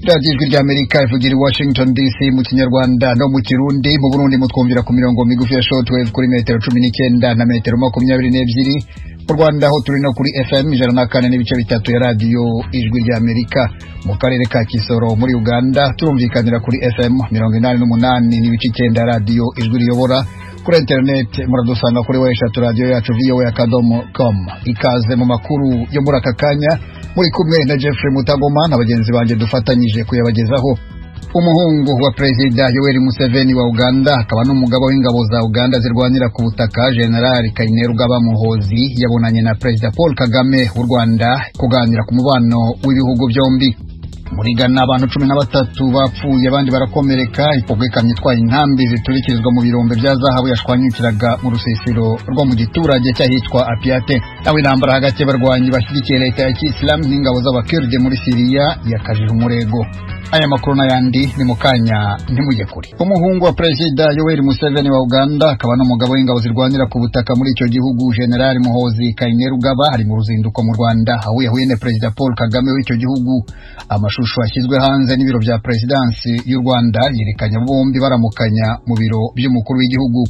Radio Ijwi ry'Amerika ivugira i Washington DC mu Kinyarwanda no mu Kirundi. Mu Burundi mutwumvira ku mirongo migufi ya shortwave kuri metero 19 na metero 22. Mu Rwanda ho turi no kuri FM 104 n'ibice bitatu ya Radio Ijwi ry'Amerika. Mu karere ka Kisoro muri Uganda turumvikanira kuri FM 88 n'ibice 9 Radio Ijwi riyobora. Kuri internet muradusanga kuri website radio yacu voa.com. Ikaze mu makuru yo muri aka kanya, muri kumwe na Jeffrey Mutagoma na bagenzi banje dufatanyije kuyabagezaho. Umuhungu wa President Yoweri Museveni wa Uganda akaba n'umugabo w'ingabo za Uganda zirwanira ku butaka General Kainerugaba Muhoozi yabonanye na President Paul Kagame w'u Rwanda kuganira ku mubano w'ibihugu byombi. Muri Ghana abantu 13 bapfuye abandi barakomereka ipogekamye itwaye intambi ziturikizwa mu birombe bya zahabu yashwanyukiraga mu rusisiro rwo mu giturage cyahitwa Apiate. Aho intambara hagati y'abarwanyi bashyigikiye leta ya Islam n'ingabo z'abakurde muri Syria yakajije umurego. Aya makuru n'ayandi ni mukanya ntimujye kure. Umuhungu wa President Yoweri Museveni wa Uganda akaba n'umugabo w'ingabo zirwanira ku butaka muri icyo gihugu General Muhoozi Kainerugaba ari mu ruzinduko mu Rwanda aho yahuye na President Paul Kagame w'icyo gihugu. Amashusho yashyizwe hanze n'ibiro bya Presidency y'u Rwanda yerekanye bombi baramukanya mu biro by'umukuru w'igihugu.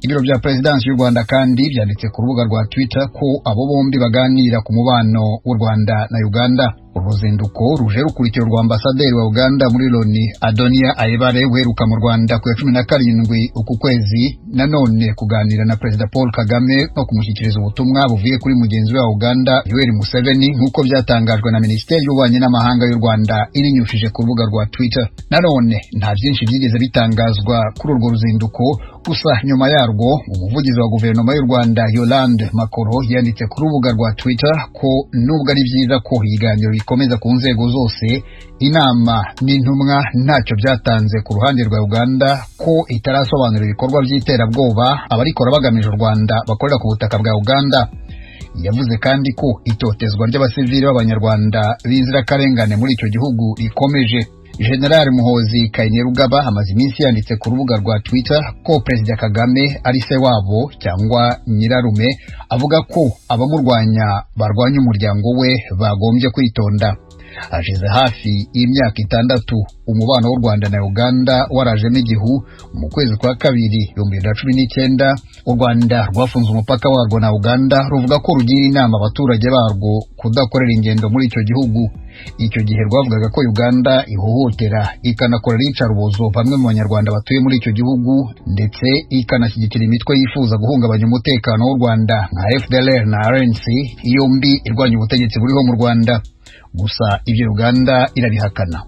Ibiro bya Presidency y'u Rwanda kandi byanditse ku rubuga rwa Twitter ko abo bombi baganira ku mubano w'u Rwanda na Uganda. Uruzinduko ruje rukurikira rwa ambasaderi wa Uganda muri Loni Adonia Ayebare uheruka mu Rwanda ku 17 uku kwezi, nanone kuganira na President Paul Kagame no kumushyikiriza ubutumwa buvuye kuri mugenzi wa Uganda Yoweri Museveni nk'uko byatangajwe na Minisiteri y'Ububanyi n'Amahanga y'u Rwanda irinyujije ku rubuga rwa Twitter. Nanone nta byinshi byigeze bitangazwa kuri urwo ruzinduko, gusa nyuma yarwo umuvugizi wa guverinoma y'u Rwanda Yolande Makoro yanditse ku rubuga rwa Twitter ko nubwo ari byiza ko ibiganiro bikomeza ku nzego zose, inama n'intumwa ntacyo byatanze ku ruhande rwa Uganda, ko itarasobanura ibikorwa by'iterabwoba abarikora bagamije u Rwanda bakorera ku butaka bwa Uganda. Yavuze kandi ko itotezwa ry'abasivili b'abanyarwanda b'inzirakarengane muri icyo gihugu rikomeje. General Muhoozi Kainerugaba amaze iminsi yanditse ku rubuga rwa Twitter ko President Kagame ari se wabo cyangwa nyirarume, avuga ko abamurwanya barwanya umuryango we bagombye kwitonda. Hashize hafi y'imyaka 6 umubano w'u Rwanda na Uganda warajemo igihu. Mu kwezi kwa kabiri 2019 u Rwanda rwafunze umupaka warwo na Uganda ruvuga ko rugira inama abaturage barwo kudakorera ingendo muri icyo gihugu. Icyo gihe rwavugaga ko Uganda ihohotera ikanakorera iyicarubozo bamwe mu banyarwanda batuye muri icyo gihugu, ndetse ikanashyigikira imitwe yifuza guhungabanya umutekano w'u Rwanda nka FDLR na RNC, yombi irwanya ubutegetsi buriho mu Rwanda. Gusa ibyo Uganda irabihakana.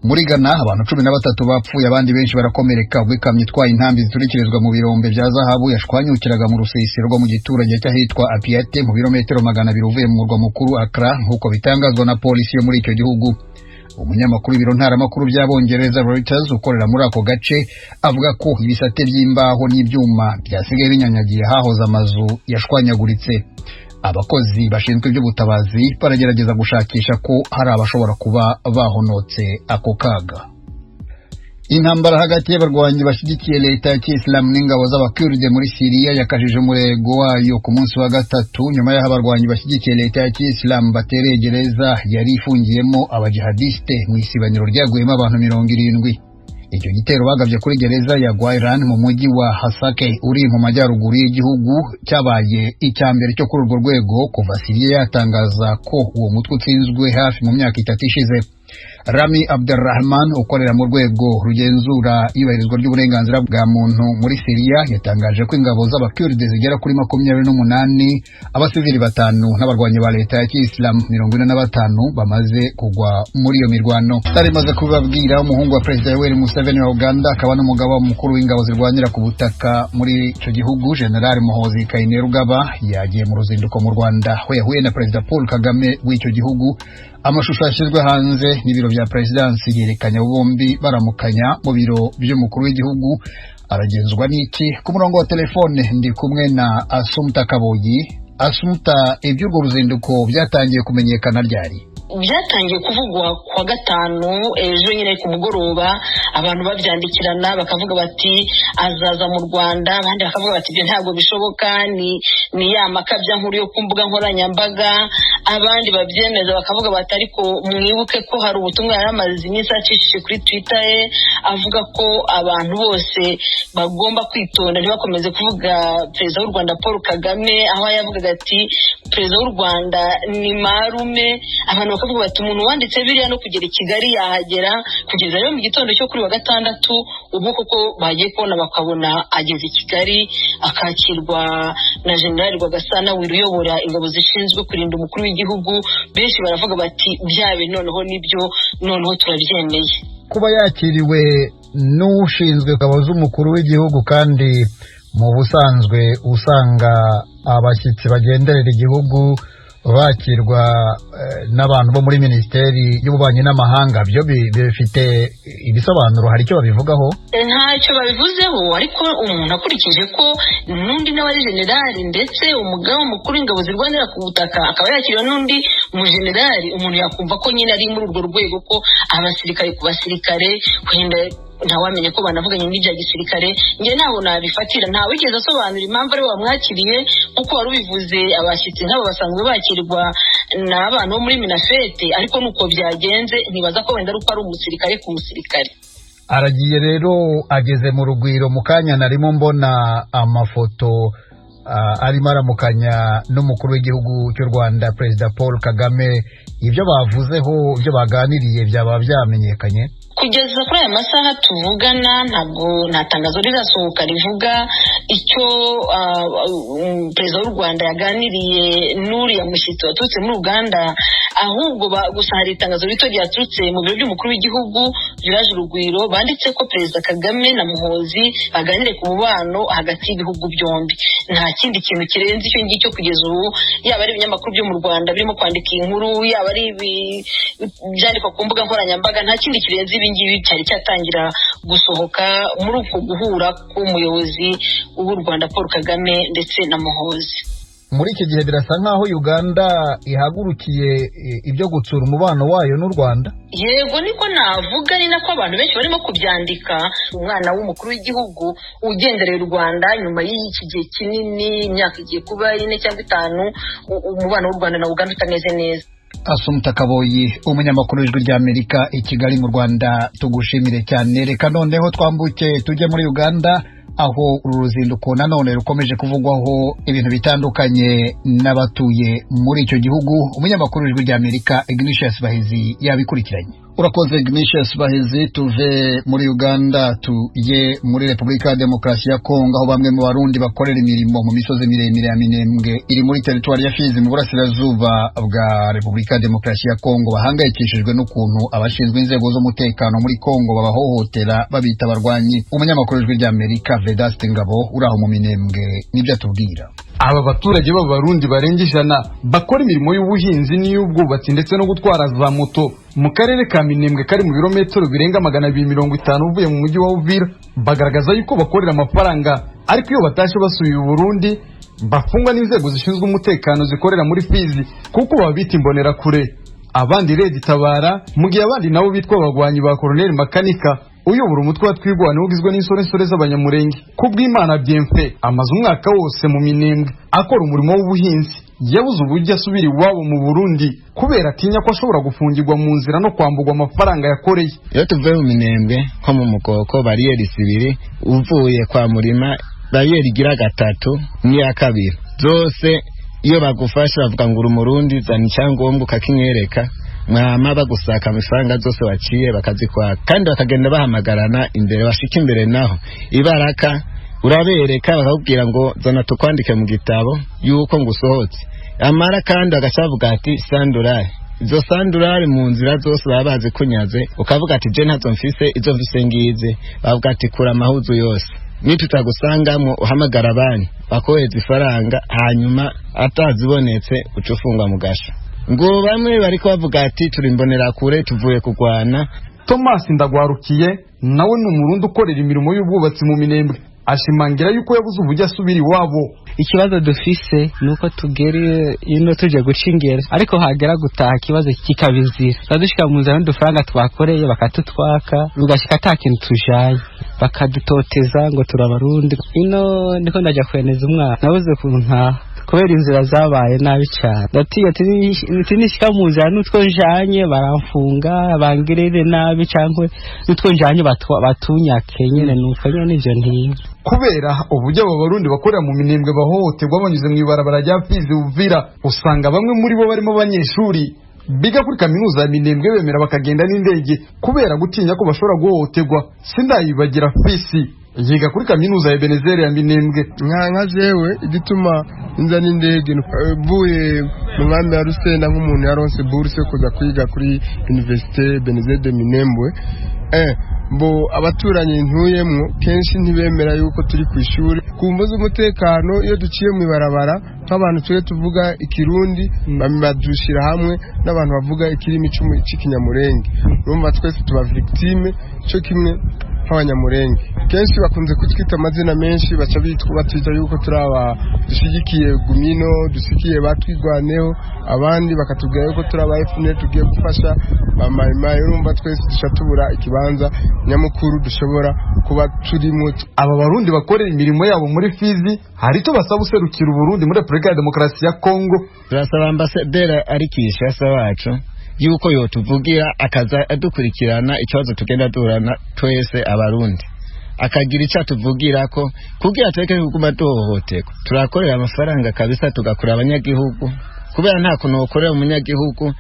Muri Ghana abantu 13 bapfuye abandi benshi barakomereka ubwo ikamyo itwaye intambi ziturikirizwa mu birombe bya zahabu yashwanyukiraga mu rusisiro rwo mu giturage cyahitwa Apiate mu birometero 200 uvuye mu murwa mukuru Accra nk'uko bitangazwa na polisi yo muri icyo gihugu. Umunyamakuru w'ibiro ntaramakuru by'Abongereza Reuters ukorera muri ako gace avuga ko ibisate by'imbaho n'ibyuma byasigaye binyanyagiye hahoze amazu yashwanyaguritse. Abakozi bashinzwe iby'ubutabazi baragerageza gushakisha ko hari abashobora kuba bahonotse ako kaga. Intambara hagati y'abarwanyi bashyigikiye leta ya Islam n'ingabo z'abakurde muri Syria yakajije umurego wayo ku munsi wa gatatu nyuma y'aho abarwanyi bashyigikiye leta ya Islam batereye gereza yari ifungiyemo abajihadiste mu isibaniro ryaguyemo abantu 70. Icyo gitero bagavye kuri gereza ya Gwairan mu mujyi wa Hasake uri mu majyaruguru y'igihugu cyabaye icyambere cyo kuri urwo rwego kuva Syria yatangaza ko uwo mutwe utsinzwe hafi mu myaka 3 ishize. Rami Abdurrahman ukorera mu rwego rugenzura ibahirizwa ry'uburenganzira bwa muntu muri Syria yatangaje ko ingabo z'abakurde zigera kuri 28, abasivili 5 n'abarwanyi ba leta ya Islam 45 bamaze kugwa muri iyo mirwano. Tarimaze kubabwira umuhungu wa President Yoweri Museveni wa Uganda akaba n'umugabo mukuru w'ingabo zirwanira ku butaka muri icyo gihugu General Muhoozi Kainerugaba yagiye mu ruzinduko mu Rwanda aho yahuye na President Paul Kagame w'icyo gihugu. Amashusho yashyizwe hanze n'ibiro bya Presidency yerekanye bombi baramukanya mu biro by'umukuru w'igihugu. Aragenzwa n'iki? Ku murongo wa telefone ndi kumwe na Assumpta Kaboyi. Assumpta, iby'urwo ruzinduko byatangiye kumenyekana ryari? byatangiye kuvugwa kwa gatanu ejo nyine ku mugoroba abantu babyandikirana bakavuga bati azaza mu Rwanda, abandi bakavuga bati ibyo ntabwo bishoboka, ni ya makabya nkuru yo kumbuga nkoranyambaga, abandi babyemeza bakavuga bati ariko mwibuke ko hari ubutumwa yaramaze iminsi acishije kuri Twitter ye avuga ko abantu bose bagomba kwitonda ntibakomeze kuvuga perezida w'u Rwanda Paul Kagame, aho yavugaga ati perezida w'u Rwanda ni marume. Abantu bakavuga bati umuntu wanditse biriya no kugera i Kigali yahagera, kugeza rero mu gitondo cyo kuri wa gatandatu ubwo koko bagiye kubona bakabona ageze i Kigali akakirwa na General Rwagasana uyobora ingabo zishinzwe kurinda umukuru w'igihugu. Benshi baravuga bati byabe noneho nibyo, noneho turabyemeye. Kuba yakiriwe n'ushinzwe ingabo z'umukuru w'igihugu kandi mu busanzwe usanga abashyitsi bagenderera igihugu bakirwa n'abantu bo muri Minisiteri y'Ububanyi n'Amahanga, byo bifite ibisobanuro, hari icyo babivugaho? Ntacyo babivuzeho, ariko umuntu akurikije ko n'undi nawe ari generali ndetse umugaba mukuru w'ingabo zirwanira ku butaka akaba yakiriwe n'undi mu generali, umuntu yakumva ko nyine ari muri urwo rwego, ko abasirikare ku basirikare wenda ntawamenye ko banavuganye n'ibya gisirikare. Nge naho nabifatira, nta wigeze asobanura impamvu ari bamwakiriye, kuko wari ubivuze abashyitsi nk'abo basanzwe bakirwa n'abantu bo muri Minafete, ariko nuko byagenze ntibaza ko wenda ari uko ari umusirikare ku musirikare. Aragiye rero, ageze mu rugwiro, mu kanya narimo mbona amafoto arimo aramukanya n'umukuru w'igihugu cy'u Rwanda Perezida Paul Kagame. Ibyo bavuzeho, ibyo baganiriye byaba byamenyekanye? Kugeza kuri aya masaha tuvugana nta tangazo rirasohoka rivuga icyo perezida w'u Rwanda yaganiriye n'uriya mushyitsi waturutse muri Uganda, ahubwo gusa hari itangazo rito ryaturutse mu biro by'umukuru w'igihugu Village Urugwiro banditse ko Perezida Kagame na Muhoozi baganire ku mubano hagati y'ibihugu byombi. Nta kindi kintu kirenze icyo ngicyo kugeza ubu, yaba ari ibinyamakuru byo mu Rwanda birimo kwandika inkuru, yaba ari byandikwa ku mbuga nkoranyambaga, nta kindi kirenze ibi ngibi cyari cyatangira gusohoka muri uko guhura k'umuyobozi w'u Rwanda Paul Kagame ndetse na Muhoozi. Muri iki gihe birasa nkaho Uganda ihagurukiye ibyo gutsura umubano wayo n'u Rwanda. Yego, niko navuga, ni nako abantu benshi barimo kubyandika. Umwana w'umukuru w'igihugu ugendereye u Rwanda nyuma y'iki gihe kinini, imyaka igiye kuba 4 cyangwa 5, umubano w'u Rwanda na Uganda utameze neza. Asumta Kaboyi, umunyamakuru w'Ijwi ry'Amerika i Kigali mu Rwanda, tugushimire cyane. Reka noneho twambuke tujye muri Uganda, aho uru ruzinduko nanone rukomeje kuvugwaho ibintu bitandukanye n'abatuye muri icyo gihugu. Umunyamakuru w'Ijwi ry'Amerika Ignatius Bahizi yabikurikiranye. Urakoze Ignatius Bahizi. Tuve muri Uganda tujye muri Repubulika ya Demokarasi ya Kongo, aho bamwe mu Barundi bakorera imirimo mu misozi miremire ya Minembwe iri muri teritwari ya Fizi mu burasirazuba bwa Repubulika ya Demokarasi ya Kongo bahangayikishijwe n'ukuntu abashinzwe inzego z'umutekano muri Kongo babahohotera babita abarwanyi. Umunyamakuru w'Ijwi ry'Amerika Vedaste Ngabo uraho mu Minembwe nibyo atubwira. Aba baturage b'Abarundi barenga 100 bakora imirimo y'ubuhinzi n'iy'ubwubatsi ndetse no gutwara za moto mu karere ka Minembwe kari mu birometero birenga 250 uvuye mu mujyi wa Uvira, bagaragaza yuko bakorera amafaranga, ariko iyo batashe basubiye u Burundi bafungwa n'inzego zishinzwe umutekano zikorera muri Fizi kuko babita imbonera kure. Abandi Red Tabara, mu gihe abandi nabo bitwa abagwanyi ba Colonel Makanika uyobora umutwe wa twigwana ugizwe n'insoresore z'abanyamurenge. Kubw'Imana Bienfait amaze umwaka wose mu Minembwe akora umurimo w'ubuhinzi, yabuze uburyo asubira iwabo mu Burundi kubera atinya ko ashobora gufungirwa mu nzira no kwambugwa amafaranga yakoreye. Iyo tuvuye mu Minembwe nko mu Mukoko bariyeri 2, uvuye kwa Murima bariyeri igira 3 n'iya 2, zose iyo bagufasha bavuga ngo uri Umurundi zana icyangombwa ukakinyereka, mwama bagusaka amafaranga zose waciye bakazikwaka, kandi bakagenda bahamagarana imbere, bashika imbere naho ibaraka urabereka bakakubwira ngo zana tukwandike mu gitabo yuko ngusohotse, amara kandi agacavuga ati sandurare. Izo sandurare mu nzira zose baba bazi kunyaze, ukavuga ati je ntazo mfise, izo mfise ngize, bavuga ati kura amahuzu yose, nitutagusangamo uhamagara abandi bakoheza ifaranga, hanyuma atazibonetse ucufungwa mu gasho. Ngo bamwe bariko bavuga ati turi imbonera kure tuvuye kugwana. Thomas Ndagwarukiye nawe ni Umurundi ukorera imirimo y'ubwubatsi mu Minembwe, ashimangira yuko yabuze uburyo asubira iwabo. Ikibazo dufise nuko tugere ino tuje gucingera ariko hagera gutaha kibazo kikabizira badushika mu nzira n'udufaranga twakoreye bakatutwaka bigashika atakintu tujaye bakadutoteza ngo turabarundi. Ino ndiko ndaja kweneza umwana nabuze kunta kubera inzira zabaye nabi cyane ndatiye tinishika mu nzira n'utwo njanye baramfunga bangirire nabi cyangwa n'utwo njanye batunyake nyene nuko nyene ivyo ntiye kubera uburyo abo barundi bakorera mu minembwe bahohoterwa banyuze mu ibarabara rya Fizi Uvira. Usanga bamwe muri bo barimo abanyeshuri biga kuri kaminuza ya Minembwe bemera bakagenda n'indege kubera gutinya ko bashobora guhohoterwa. Sindayibagira Fisi yiga kuri kaminuza ya Benezeri ya Minembwe. Nka jewe igituma inza n'indege mvuye mu nkambi ya Rusenda nk'umuntu yaronse bourse kuza kwiga kuri Université Benezeri de Minembwe. Mbo abaturanyi ntuyemwo kenshi ntibemera yuko turi ku ishuri kumbuza umutekano. Iyo duciye mu ibarabara nk'abantu twe tuvuga ikirundi badushira hamwe n'abantu bavuga ikirimi cy'ikinyamurenge, urumva twese tuba victime cyo kimwe nk'abanyamurenge. Kenshi bakunze kutwita amazina menshi baca batwita yuko turaba dushigikiye Gumino, dusikiye batwigwaneho, abandi bakatubwira yuko turaba FNL tugiye gufasha bamayimayi. Urumva twese dushatubura ikibanza nyamukuru dushobora kuba turimo. Aba barundi bakorera imirimo yabo muri Fizi hari to basaba userukira Burundi muri Republika ya Demokarasi ya Kongo. Turasaba ambasaderi ari Kinshasa wacu yuko yotuvugira akaza adukurikirana ikibazo tugenda durana twese abarundi akagira icyo tuvugira ko kugira tweke kuguma duhohoterwa. Turakorera amafaranga kabisa tugakura abanyagihugu kubera nta kuntu ukorera umunyagihugu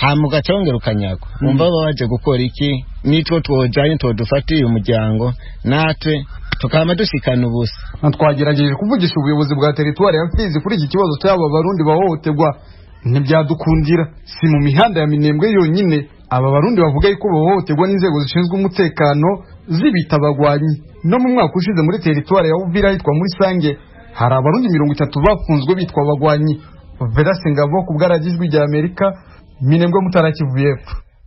hamuga cyongera ukanyagwa. Umva baje gukora iki nitwo twojanye dufatiye umuryango natwe tukama dushikana ubusa. Twagerageje kuvugisha ubuyobozi bwa teritwari ya Fizi kuri iki kibazo cy'aba barundi bahohoterwa ntibyadukundira. Si mu mihanda ya Minembwe yonyine aba barundi bavuga yuko bahohoterwa n'inzego zishinzwe umutekano zibita abagwanyi. No mu mwaka ushize muri teritwari ya Uvira hitwa muri Sange hari abarundi 30 bafunzwe bitwa abagwanyi. Verase Ngabo ku bwaragizwe rya Amerika, Minembwe Mutarakivuye.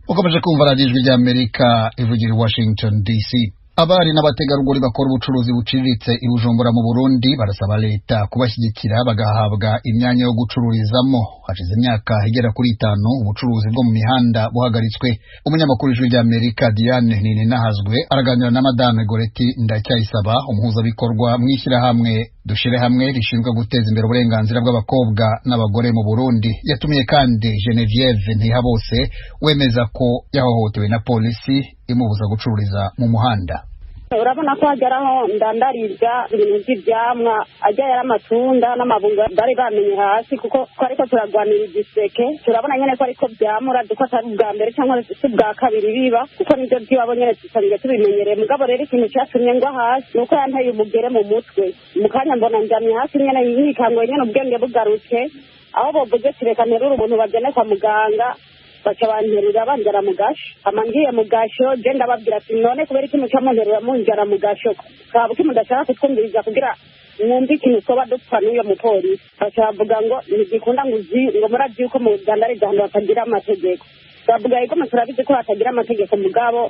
Ukomeje kumva radijwi rya Amerika ivugira Washington DC. Abari n'abategarugori bakora ubucuruzi buciriritse i Bujumbura mu Burundi barasaba leta kubashyigikira bagahabwa imyanya yo gucururizamo. Hashize imyaka igera kuri 5 ubucuruzi bwo mu mihanda buhagaritswe. Umunyamakuru w'ijwi rya Amerika Diane Ninahazwe araganira na Madame Goreti Ndacyayisaba, umuhuzabikorwa mwishyirahamwe Dushire Hamwe rishinzwe guteza imbere uburenganzira bw'abakobwa n'abagore mu Burundi. Yatumiye kandi Genevieve Ntihabose wemeza ko yahohotewe na polisi imubuza gucururiza mu muhanda. Urabona ko hageraho ndandaribwa ibintu by'ivyamwa ajya yaramatunda n'amabunga bari bamenye hasi kuko ariko turagwanira igiseke. Turabona nyene ko ariko byamura duko atari bwa mbere cyangwa se bwa kabiri biba kuko nivyo byibabo nyene tusanzwe tubimenyereye. Mugabo rero ikintu cyatumye ngwa hasi nuko yantaye umugere mu mutwe. Mukanya mbona njamye hasi nyene yikangwe nyene ubwenge bugarutse aho bovuze kireka nerura umuntu bagene kwa muganga bacabanterura banjara mugasho. Amangiye mugasho je ndababwira ati none kubera ikintu cyamunterura munjara mugasho kaba uko mudashaka kutwumviriza kugira mwumve ikintu soba dupfa n'iyo mupolisi. Bacavuga ngo ntigikunda nguzi ngo muravye uko mu Uganda ari ahantu batagira amategeko. Bavuga yuko muturabize ko batagira amategeko mugabo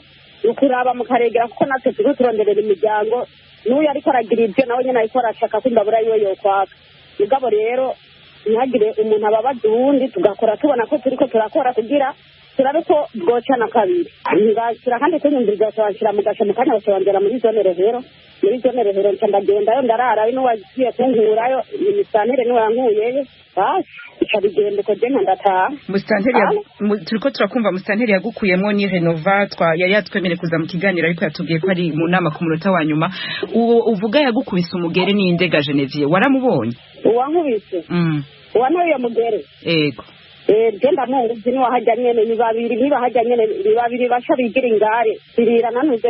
ukuraba mukaregera kuko natwe turiko turonderera imiryango n'uyu ariko aragira ibyo nawe nyene ariko arashaka ko imbabura yiwe yokwaka. Mugabo rero ntihagire umuntu ababaza uwundi tugakora tubona ko turiko turakora kugira turabe ko bwocana kabiri. Ngashyira kandi tunyumviriza tubashyira mu gasho mu kanya basobanurira muri zone Rehero. Muri zone Rehero ncandagendayo ndararayo n'uwagiye kunkurayo imisantere niwe yankuyeyo basi ikabigenda uko je ndataha. Musantere turiko turakumva musantere yagukuyemo ni Renova yari yatwemere kuza mu kiganiro ariko yatubwiye ko ari mu nama ku munota wa nyuma. Uvuga yagukubise umugere ni Indega Genevieve waramubonye? Uwankubise uwantoye mugere ego genda munguzi ni wahajya nyene ni babiri basha bigira ingare sirira nanuze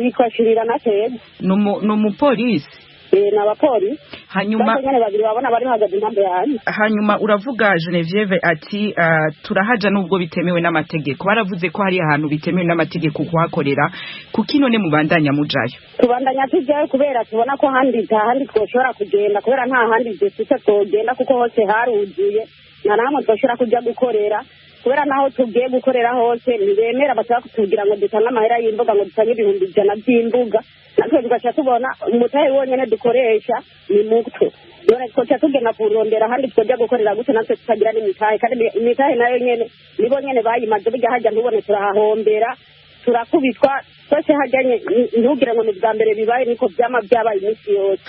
bitwa shirira na teze no mu police n'abapolisi hanyuma nyene babiri babona bari hagaze impambe yanyu. Hanyuma uravuga Genevieve ati turahaja nubwo bitemewe n'amategeko. Baravuze ko hari ahantu bitemewe n'amategeko kuhakorera kuko none mubandanya mujayo. Tubandanya tujayo kubera tubona ko handi twoshobora kugenda kubera nta handi dufite twogenda kuko hose haruzuye na namwe twoshobora kujya gukorera kubera naho tugiye gukorera hose ntibemera bashaka kutugira ngo dutange amahera y'imbuga ngo dutange 100 by'imbuga natwe tugaca tubona umutahe wonyene dukoresha ni muto none twaca tugenda kurondera ahandi twajya gukorera gute natwe tutagira n'imitahe kandi imitahe nayo nyene nibo nyene bayimaze bijya hajya ntubone turahahombera turakubitwa twese hajyanye ntugire ngo ni bwa mbere bibaye niko byama byabaye iminsi yose.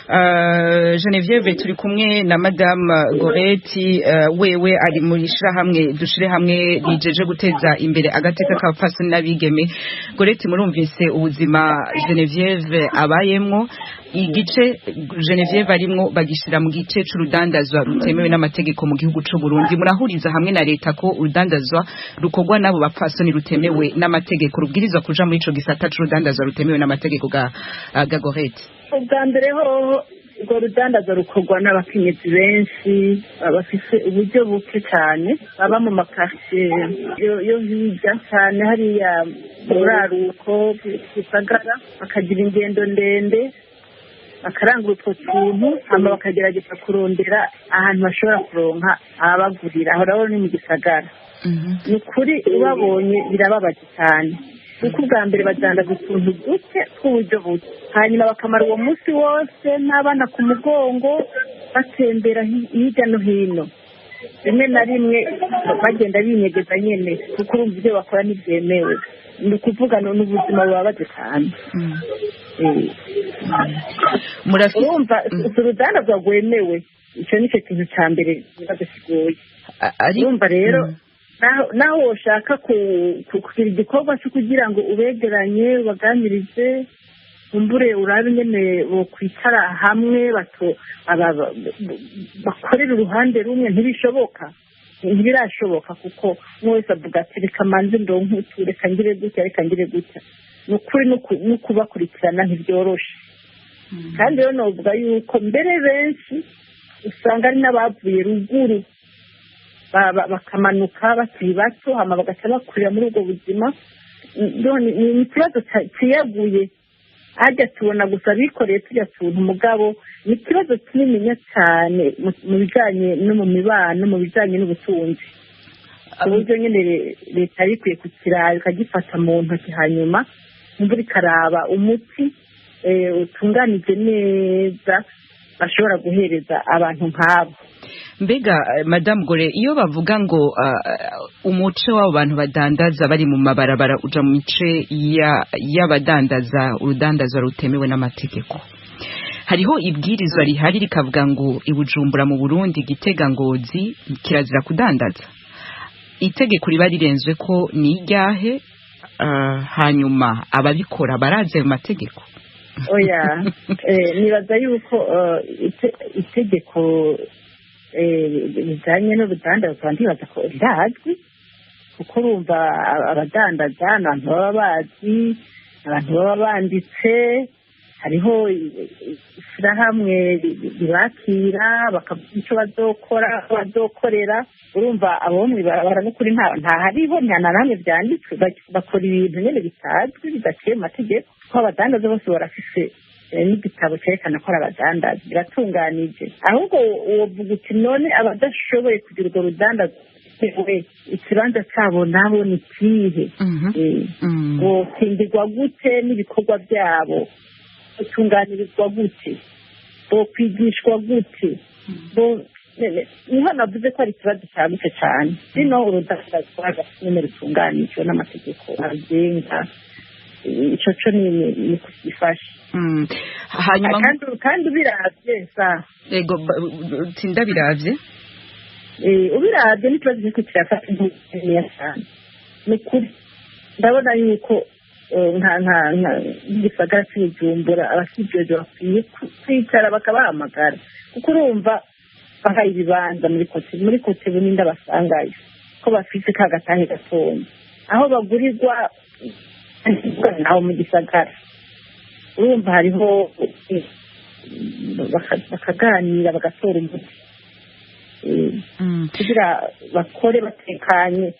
Genevieve turi kumwe na Madame Goreti wewe ari muri shirahamwe dushire hamwe rijeje guteza imbere agateka k'abapfasoni n'abigeme. Goreti murumvise ubuzima Genevieve abayemwo igice Genevieve arimwo bagishira mu gice c'urudandazwa rutemewe n'amategeko mu gihugu c'u Burundi. Murahuriza hamwe na leta ko urudandazwa rukogwa nabo bapfasoni rutemewe n'amategeko rubwirizwa kuja muri ico gisata c'urudandazwa rutemewe n'amategeko ga Goreti. Ubwa mbere ho urwo rudandazwa rukorwa n'abakenyezi benshi bafise uburyo buke cyane baba mu makartier yo hirya cyane hariya muraruko gisagara bakagira ingendo ndende bakarangura utwo tuntu hama bakagerageza kurondera ahantu bashobora kuronka ababagurira aho rero ni mu gisagara. Ni ukuri ubabonye birababaje cyane kuko ubwa mbere badandaza utuntu duke tw'uburyo buke hanyuma bakamara uwo munsi wose n'abana ku mugongo batembera hirya no hino rimwe na rimwe bagenda binyegeza nyene kuko urumva ibyo bakora ntibyemewe ni ukuvuga n'ubuzima bubabaje cyane. Urumva urudandazwa rwemewe icyo ni cyo kintu cya mbere kibazo kigoye. Urumva rero naho ushaka kugira igikorwa cyo kugira ngo ubegeranye baganirize umbure urabe nyene bokwicara hamwe bakorera uruhande rumwe ntibirashoboka kuko umwe wese avuga ati reka manze ndonke utu reka ngire gutya ni ukuri no kubakurikirana ntibyoroshe. Kandi rero novuga yuko mbere benshi usanga ari n'abavuye ruguru bakamanuka bakiri bato hama bagaca bakurira muri ubwo buzima. Ni ikibazo kiyaguye hajya tubona gusa bikoreye tujya tuntu umugabo ni ikibazo kinini cyane mu bijyanye no mu mibano mu bijyanye n'ubutunzi uburyo nyine leta yikwiye kukiraba ikagifata mu ntoki hanyuma imvura ikaraba umuti utunganije neza bashobora guhereza abantu nk'abo. Mbega Madame Gore iyo bavuga ngo umuce w'abo bantu badandaza bari mu mabarabara uja mu mice y'abadandaza urudandaza rutemewe n'amategeko hariho ibwirizwa rihari rikavuga ngo ibujumbura mu Burundi Gitega Ngozi kirazira kudandaza itegeko riba rirenzwe ko ni iryahe hanyuma ababikora baraze mu mategeko. Oya nibaza yuko itegeko bijyanye n'ubudandaza ntibaza ko rirazwi kuko urumva abadandaza abantu baba bazi abantu baba banditse hariho ishyirahamwe ribakira bakavuga icyo bazokorera urumva abo mw'ibarabara n'ukuri nta hariho nta na hamwe byanditswe bakora ibintu nyine bitazwi bidaciye mu mategeko ko abadandaza bose barafise n'igitabo cyerekana ko ari abadandaza biratunganije ahubwo wovuga uti none abadashoboye kugira urwo rudandaza ikibanza cyabo nabo ni kihe bokingirwa gute n'ibikorwa byabo gutunganirizwa gute bokwigishwa gute niho navuze ko ari ikibazo cyagutse cyane rino urudandazwa nyine rutunganijwe n'amategeko agenga ico co ni kugifasha hanyuma kandi ubiravye ego tinda biravye ubiravye n'ikibazo cy'uko kirafata neza cyane ni kuri ndabona yuko n'igisagara cy'Ubujumbura abakijejwe bakwiye kwicara bakabahamagara kuko urumva bahaye ibibanza muri kote buninda basangayo ko bafite ka gatahe gatonya aho bagurirwa naho mu gisagara urumva hariho bakaganira bagatora umuti kugira bakore batekanye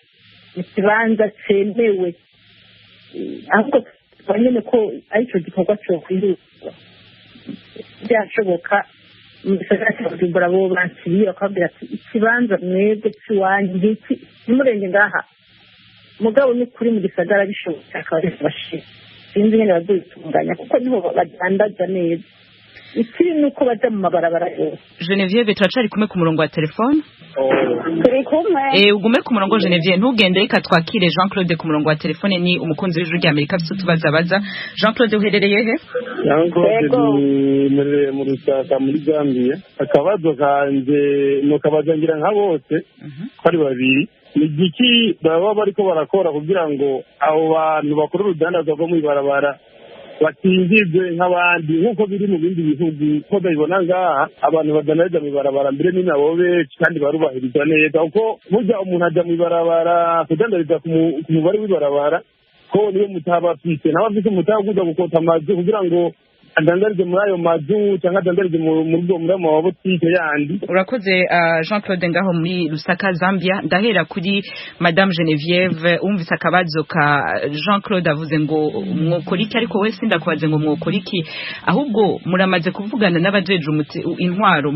mu kibanza cyemewe ahubwo twanyene ko aricyo gikorwa cyo kwihutwa byashoboka mu gisagara cya Bujumbura bo bakiriye bakabwira ati ikibanza mwebwe cy'iwanyu ngiki n'umurenge ngaha mugabo ni kuri mu gisagara bishoboka akaba ari bashira sinzi nyine bazitunganya kuko niho badandaza neza ikiri nuko baja mu mabarabara yose. Genevieve turacari kumwe ku murongo wa telefone. turi kumwe Ugume ku murongo Genevieve ntugende reka twakire Jean Claude ku murongo wa telefone ni umukunzi w'ijuru rya Amerika afite tubaza Jean Claude uherereye he? Jean Claude mu Rusaka muri Gambia akabazo kanje no kabazangira nka bose kwari babiri ni giki baba bariko barakora kugira ngo abo bantu bakora urudandazwa rwo mw'ibarabara batingirwe nk'abandi nk'uko biri mu bindi bihugu ko babibona ngaha abantu badanaza mw'ibarabara mbere ni nabo benshi kandi barubahirizwa neza kuko burya umuntu ajya mw'ibarabara kudandariza ku mubare w'ibarabara ko niyo mutaba afite nawe afite umutaba kuza gukota amazu kugira ngo adandarize muri ayo mazu cyangwa adandarize muri amabotike yandi. Urakoze Jean Claude ngaho muri Lusaka Zambia. Ndahera kuri Madame Genevieve umvise akabazo ka Jean Claude avuze ngo mwokora iki ariko wese ndakubaze ngo mwokora iki ahubwo muramaze kuvugana n'abajeje intwaro